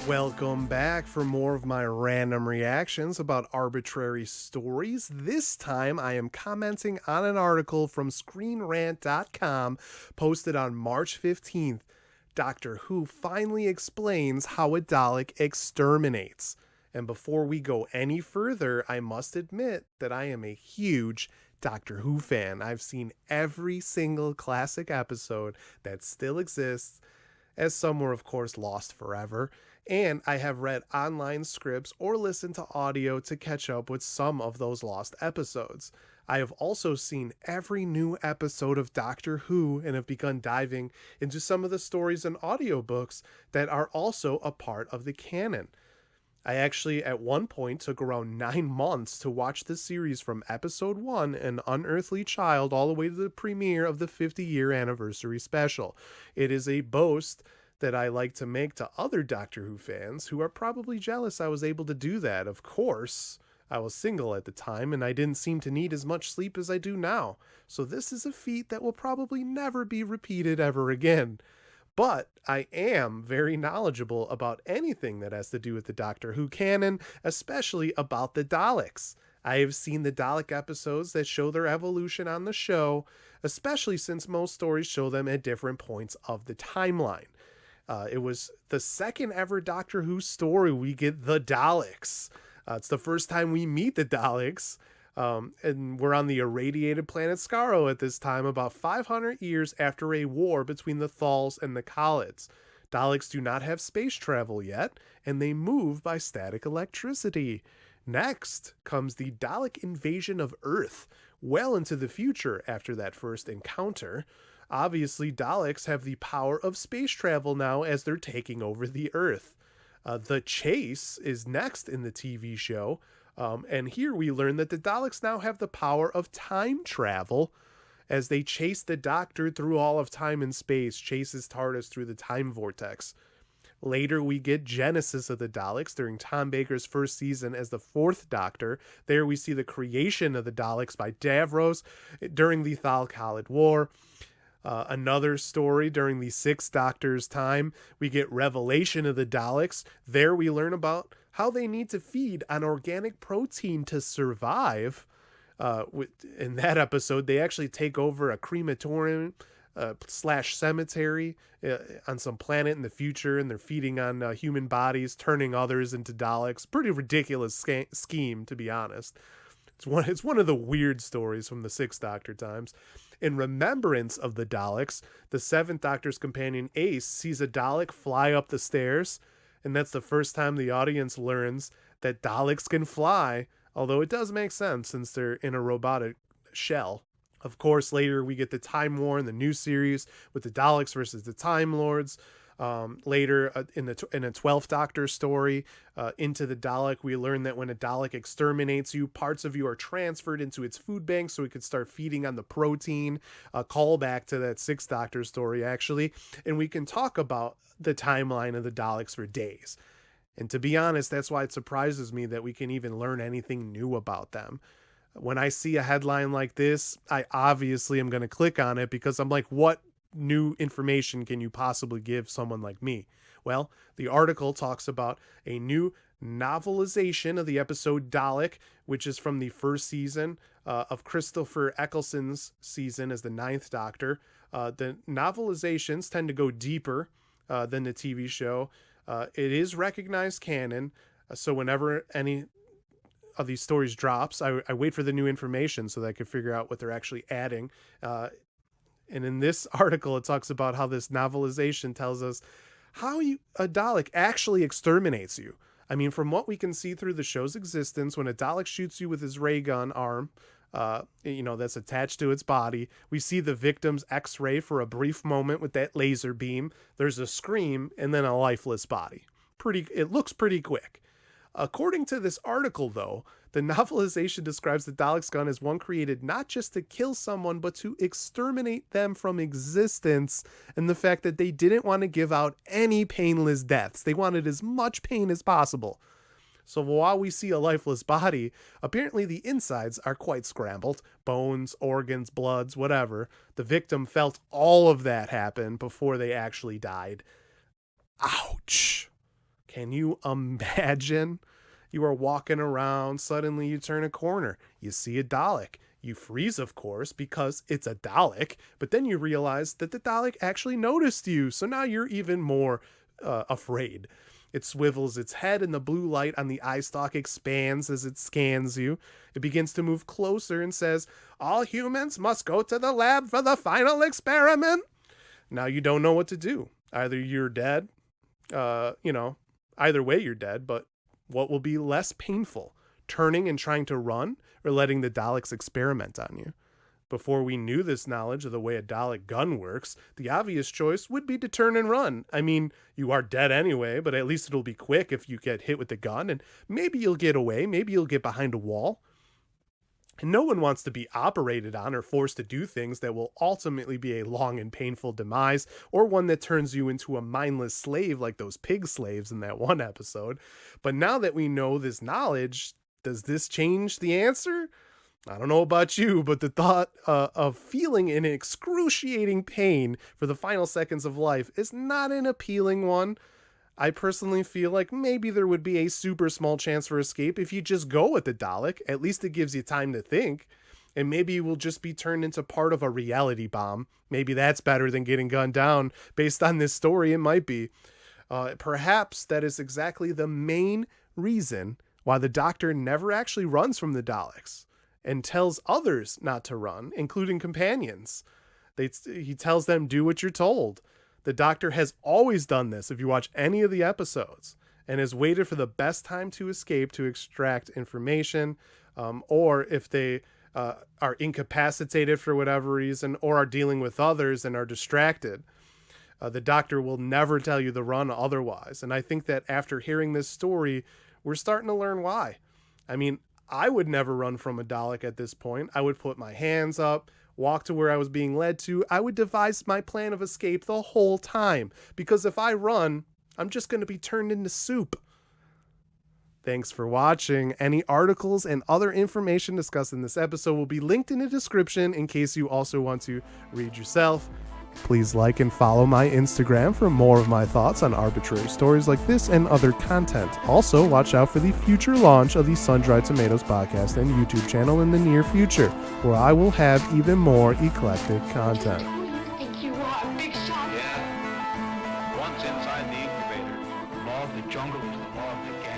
Welcome back for more of my random reactions about arbitrary stories. This time I am commenting on an article from ScreenRant.com posted on March 15th. Doctor Who finally explains how a Dalek exterminates. And before we go any further, I must admit that I am a huge Doctor Who fan. I've seen every single classic episode that still exists, as some were of course lost forever, and I have read online scripts or listened to audio to catch up with some of those lost episodes. I have also seen every new episode of Doctor Who and have begun diving into some of the stories and audiobooks that are also a part of the canon. I actually at one point took around 9 months to watch the series from episode 1, An Unearthly Child, all the way to the premiere of the 50-year anniversary special. It is a boast that I like to make to other Doctor Who fans who are probably jealous I was able to do that. Of course, I was single at the time and I didn't seem to need as much sleep as I do now. So this is a feat that will probably never be repeated ever again. But I am very knowledgeable about anything that has to do with the Doctor Who canon, especially about the Daleks. I have seen the Dalek episodes that show their evolution on the show, especially since most stories show them at different points of the timeline. It was the second ever Doctor Who story we get the Daleks. It's the first time we meet the Daleks. And we're on the irradiated planet Skaro at this time, about 500 years after a war between the Thals and the Khalids. Daleks do not have space travel yet, and they move by static electricity. Next comes the Dalek invasion of Earth, well into the future after that first encounter. Obviously, Daleks have the power of space travel now as they're taking over the Earth. The Chase is next in the TV show. And here we learn that the Daleks now have the power of time travel as they chase the Doctor through all of time and space, chases TARDIS through the time vortex. Later, we get Genesis of the Daleks during Tom Baker's first season as the fourth Doctor. There we see the creation of the Daleks by Davros during the Thal-Khalid War. Another story during the Sixth Doctor's time, we get Revelation of the Daleks. There we learn about how they need to feed on organic protein to survive. In that episode, they actually take over a crematorium slash cemetery on some planet in the future, and they're feeding on human bodies, turning others into Daleks. Pretty ridiculous scheme, to be honest. It's one of the weird stories from the Sixth Doctor times. In remembrance of the Daleks, the Seventh Doctor's companion Ace sees a Dalek fly up the stairs, and that's the first time the audience learns that Daleks can fly, although it does make sense since they're in a robotic shell. Of course, later we get the Time War in the new series with the Daleks versus the Time Lords. Later in a 12th Doctor story, Into the Dalek, we learn that when a Dalek exterminates you, parts of you are transferred into its food bank so it could start feeding on the protein. A callback to that 6th Doctor story, actually. And we can talk about the timeline of the Daleks for days. And to be honest, that's why it surprises me that we can even learn anything new about them. When I see a headline like this, I obviously am going to click on it because I'm like, what new information can you possibly give someone like me? Well, the article talks about a new novelization of the episode Dalek, which is from the first season of Christopher Eccleston's season as the 9th Doctor. The novelizations tend to go deeper than the TV show. It is recognized canon, so whenever any of these stories drops, I wait for the new information so that I can figure out what they're actually adding. And in this article, it talks about how this novelization tells us how a Dalek actually exterminates you. I mean, from what we can see through the show's existence, when a Dalek shoots you with his ray gun arm, that's attached to its body, we see the victim's X-ray for a brief moment with that laser beam. There's a scream and then a lifeless body. It looks pretty quick. According to this article, though, the novelization describes the Dalek's gun as one created not just to kill someone, but to exterminate them from existence, and the fact that they didn't want to give out any painless deaths. They wanted as much pain as possible. So while we see a lifeless body, apparently the insides are quite scrambled. Bones, organs, bloods, whatever. The victim felt all of that happen before they actually died. Ouch. Can you imagine? You are walking around, suddenly you turn a corner, you see a Dalek. You freeze, of course, because it's a Dalek, but then you realize that the Dalek actually noticed you, so now you're even more afraid. It swivels its head and the blue light on the eye stalk expands as it scans you. It begins to move closer and says, "All humans must go to the lab for the final experiment." Now you don't know what to do. Either you're dead, either way you're dead, but what will be less painful, turning and trying to run or letting the Daleks experiment on you? Before we knew this knowledge of the way a Dalek gun works, the obvious choice would be to turn and run. I mean, you are dead anyway, but at least it'll be quick if you get hit with the gun, and maybe you'll get away, maybe you'll get behind a wall. And no one wants to be operated on or forced to do things that will ultimately be a long and painful demise, or one that turns you into a mindless slave like those pig slaves in that one episode. But now that we know this knowledge, does this change the answer? I don't know about you, but the thought of feeling in excruciating pain for the final seconds of life is not an appealing one. I personally feel like maybe there would be a super small chance for escape if you just go with the Dalek. At least it gives you time to think. And maybe you will just be turned into part of a reality bomb. Maybe that's better than getting gunned down. Based on this story, it might be. Perhaps that is exactly the main reason why the Doctor never actually runs from the Daleks and tells others not to run, including companions. He tells them, do what you're told. The Doctor has always done this if you watch any of the episodes, and has waited for the best time to escape to extract information, or if they are incapacitated for whatever reason, or are dealing with others and are distracted. The Doctor will never tell you to run otherwise. And I think that after hearing this story, we're starting to learn why. I mean, I would never run from a Dalek at this point. I would put my hands up, walk to where I was being led to. I would devise my plan of escape the whole time, because if I run, I'm just going to be turned into soup. Thanks for watching. Any articles and other information discussed in this episode will be linked in the description in case you also want to read yourself. Please like and follow my Instagram for more of my thoughts on arbitrary stories like this and other content. Also, watch out for the future launch of the Sun-Dried Tomatoes podcast and YouTube channel in the near future, where I will have even more eclectic content. Think you are a big shot? Yeah. Once inside the incubator, the law of the jungle is the law of the gang.